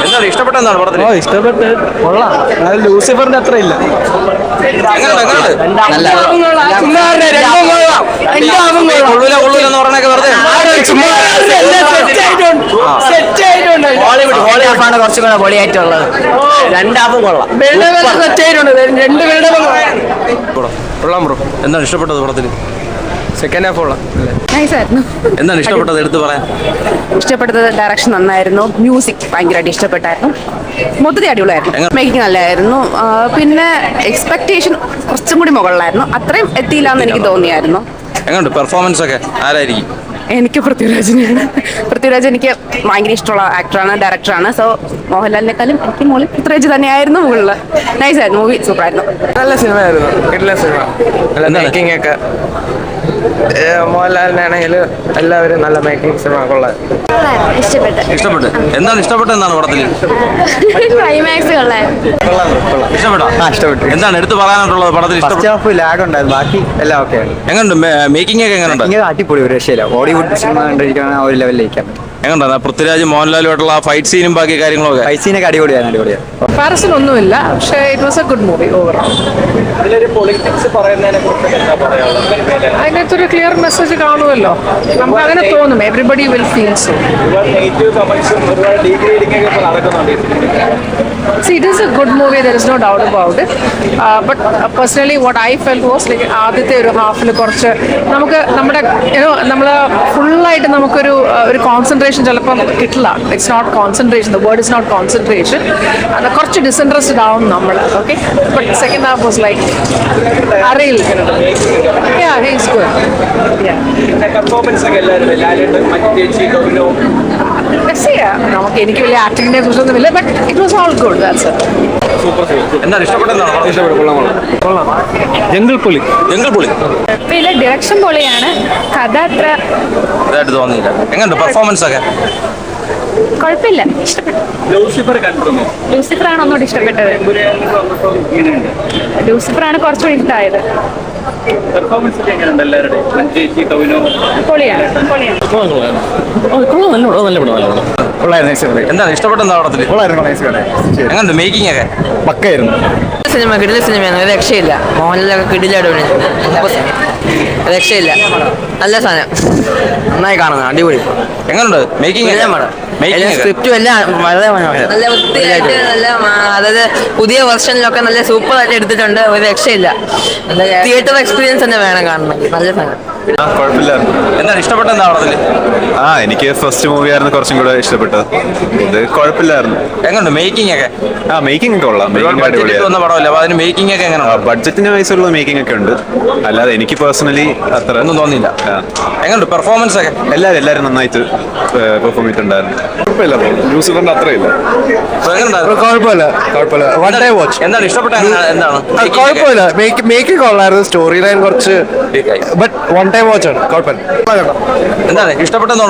എന്താണ് ഇഷ്ടപ്പെട്ടെന്താണ് പടത്തിൽ? ഇഷ്ടപ്പെട്ട് കൊള്ളാം. ലൂസിഫറിന്റെ അത്ര ഇല്ല. കുറച്ചുകൂടെ പൊളിയായിട്ടുള്ളത്. രണ്ടാമതും കൊള്ളാം. കൊള്ളാം ബ്രോ. എന്താണ് ഇഷ്ടപ്പെട്ടത് പടത്തിൽ? സെക്കൻഡ് ഹാഫ് കൊള്ളാം. എന്താണ് ഇഷ്ടപ്പെട്ടത് എടുത്ത് പറയാൻ? ഇഷ്ടപ്പെട്ടത് ഡയറക്ഷൻ നന്നായിരുന്നു, മ്യൂസിക് ഭയങ്കരമായിട്ട് ഇഷ്ടപ്പെട്ടായിരുന്നു, മൊത്തത്തിൽ അടിപൊളിയായിരുന്നു, മേക്കിംഗ് നല്ലതായിരുന്നു. പിന്നെ എക്സ്പെക്ടേഷൻ കുറച്ചും കൂടി മുകളിലായിരുന്നു, അത്രയും എത്തിയില്ല എന്ന് എനിക്ക് തോന്നിയായിരുന്നു. എങ്ങനെയുണ്ട് പെർഫോമൻസ് ഒക്കെ? ആരായിരിക്കും? എനിക്ക് പൃഥ്വിരാജിനെയാണ്. പൃഥ്വിരാജ് എനിക്ക് ഭയങ്കര ഇഷ്ടമുള്ള ആക്ടറാണ്, ഡയറക്ടറാണ്. സോ മോഹൻലാലിനെക്കാളും എനിക്ക് മുകളിൽ പൃഥ്വിരാജ് തന്നെയായിരുന്നു മുകളിൽ. നൈസായിരുന്നു, മൂവി സൂപ്പറായിരുന്നു. നല്ല സിനിമയായിരുന്നു, കിടിലൻ സിനിമ. നല്ല മേക്കിംഗ് ഒക്കെ. മോഹൻലാലിനാണെങ്കിൽ എല്ലാവരും നല്ല മേക്കിംഗ് സിനിമ കൊള്ളാം. ഇഷ്ടപ്പെട്ടു. എന്താണ് ഇഷ്ടപ്പെട്ടെന്നാണ് പടത്തിൽ? ക്ലൈമാക്സ് ഇഷ്ടപ്പെട്ടോ? ഇഷ്ടപ്പെട്ടു. എന്താണ് എടുത്ത് പറയാനായിട്ടുള്ളത് പടത്തിൽ? ലാഗ് ഉണ്ടായിരുന്നു, ബാക്കി എല്ലാം ഓക്കെ. എങ്ങനെയുണ്ട് മേക്കിംഗ് ഒക്കെ? എങ്ങനെയുണ്ട്? അടിപൊളി, ഒരു രക്ഷയില്ല. ബോളിവുഡ് സിനിമ കണ്ടിരിക്കുന്ന ആ ഒരു ലെവലിലേക്ക്. എങ്ങനെയുണ്ട് പൃഥ്വിരാജ് മോഹൻലാലുമായിട്ടുള്ള ഫൈറ്റ് സീനും ബാക്കി കാര്യങ്ങളൊക്കെ? ഫൈറ്റ് സീനൊക്കെ അടിപൊളിയാണ്. കമ്പാരിസൺ ഒന്നുമില്ല, പക്ഷേ it was A good movie overall. അതിനകത്തൊരു ക്ലിയർ മെസ്സേജ് കാണുമല്ലോ, നമുക്ക് അങ്ങനെ തോന്നും. Everybody will feel so. See, it is a good movie, there is no doubt about it. But personally, what I felt was like ആദ്യത്തെ ഒരു ഹാഫിൽ കുറച്ച് നമുക്ക് നമ്മൾ ഫുള്ളായിട്ട് നമുക്കൊരു കോൺസെൻട്രേഷൻ ചിലപ്പം കിട്ടില്ല. It's not concentration, the word is not concentration. അത് കുറച്ച് ഡിസിൻട്രസ്റ്റഡ് ആവും നമ്മൾ. Okay, but second half was like അറിയില്ല. Yeah, he is good. Yeah. നമുക്ക് എനിക്ക് വലിയ ആക്ടിങ്ങിനെ കുറിച്ചൊന്നുമില്ല, but it was all good. That's it. എന്താണ് ഇഷ്ടപ്പെട്ടെന്നാണ്? ജംഗിൾ പുലി. പിന്നെ ഡയറക്ഷൻ പൊളിയാണ്, കഥ അത്ര ഇതായിട്ട് തോന്നിയില്ല. എങ്ങനെയുണ്ട് പെർഫോമൻസ് ഒക്കെ? കുഴപ്പമില്ല, ഇഷ്ടപ്പെട്ടു. ലൂസിഫറാണ് ഒന്നുകൂടി ഇഷ്ടപ്പെട്ടത്. ലൂസിഫറാണ് കുറച്ചുകൂടി ഇഷ്ടമായത്. പൊളിയാണ്. എന്താണ് ഇഷ്ടപ്പെട്ടെന്നാ പടത്തിൽ? എങ്ങനെയുണ്ട് മേക്കിംഗ് ഒക്കെ? പക്കായിരുന്നു. സിനിമ കിടില സിനിമയാണ്, ഒരു രക്ഷയില്ല. മോഹൻലാലൊക്കെ കിടിലായിട്ട് രക്ഷയില്ല. നല്ല സാധനം, നന്നായി കാണുന്നത്, അടിപൊളി. എങ്ങനെയുണ്ട് മേക്കിംഗ്? സ്ക്രിപ്റ്റും എല്ലാം വളരെ മനോഹരം, നല്ല വൃത്തിയായിട്ട്, നല്ല അതായത് പുതിയ വെർഷനിലൊക്കെ നല്ല സൂപ്പർ ആയിട്ട് എടുത്തിട്ടുണ്ട്. ഒരു രക്ഷയില്ല. തിയേറ്റർ എക്സ്പീരിയൻസ് തന്നെ വേണം കാണണമെങ്കിൽ. നല്ല സാധനം. എന്താണ് ഇഷ്ടപ്പെട്ടെന്നാ പടത്തിൽ? എനിക്ക് ഫസ്റ്റ് മൂവി ആയിരുന്നു കുറച്ചും കൂടെ ഇഷ്ടപ്പെട്ടത്. ഇത് കുഴപ്പമില്ലായിരുന്നു. എങ്ങനെയുണ്ട് മേക്കിംഗ് ഒക്കെ? മേക്കിംഗ് ഒക്കെ കൊള്ളാം. മേക്കിംഗ് ഒക്കെ എങ്ങനെയാണ്? ബഡ്ജറ്റിന് വയസ്സുള്ള മേക്കിംഗ് ഒക്കെ ഉണ്ട്, അല്ലാതെ എനിക്ക് പേഴ്സണലി അത്ര ഒന്നും തോന്നിയില്ല. എങ്ങനെയുണ്ട് പെർഫോമൻസ് ഒക്കെ? എല്ലാവരും നന്നായിട്ട് പെർഫോം ചെയ്തിട്ടുണ്ടായിരുന്നു. ലൂസിഫറിന്റെ അത്രയില്ല. എന്താണ് ഇഷ്ടപ്പെട്ട? എന്താണ് കുഴപ്പമില്ല, മേക്കിംഗ് കൊള്ളായിരുന്നു. സ്റ്റോറി ലൈൻ കുറച്ച്, ബട്ട് വൺ ടൈം വാച്ച് ആണ്. കുഴപ്പമില്ല. എന്താണ് ഇഷ്ടപ്പെട്ടെന്നാണ്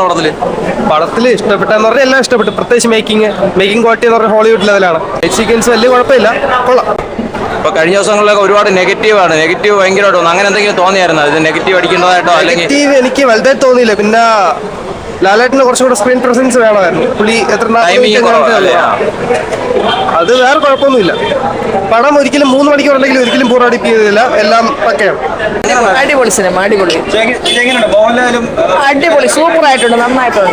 പടത്തിൽ ഇഷ്ടപ്പെട്ടെന്ന് പറഞ്ഞാൽ എല്ലാം ഇഷ്ടപ്പെട്ടു. പ്രത്യേകിച്ച് മേക്കിംഗ് ക്വാളിറ്റി എന്ന് പറഞ്ഞാൽ ഹോളിവുഡ് ലെവലാണ്. സീക്വൻസ് വലിയ കുഴപ്പമില്ല, കൊള്ളാം. ഇപ്പൊ കഴിഞ്ഞ ദിവസങ്ങളിലൊക്കെ ഒരുപാട് നെഗറ്റീവ് ഭയങ്കരമായിട്ട് തോന്നുന്നു. അങ്ങനെ എന്തെങ്കിലും തോന്നിയായിരുന്നു? ഇത് നെഗറ്റീവ് അടിക്കേണ്ടതായിട്ടോ അല്ലെങ്കിൽ? എനിക്ക് വലുതായിട്ട് തോന്നിയില്ല. പിന്നെ ലാലേട്ടന് കുറച്ചുകൂടെ സ്ക്രീൻ പ്രസൻസ് വേണമായിരുന്നു. പുള്ളി അത് വേറെ കുഴപ്പമൊന്നുമില്ല. പടം ഒരിക്കലും 3 മണിക്കൂർ ഉണ്ടെങ്കിൽ ഒരിക്കലും ബോറടിപ്പ് ചെയ്തില്ല. എല്ലാം പക്കയാണ്. അടിപൊളി സിനിമ, അടിപൊളി, സൂപ്പർ ആയിട്ടുണ്ട്, നന്നായിട്ടുണ്ട്.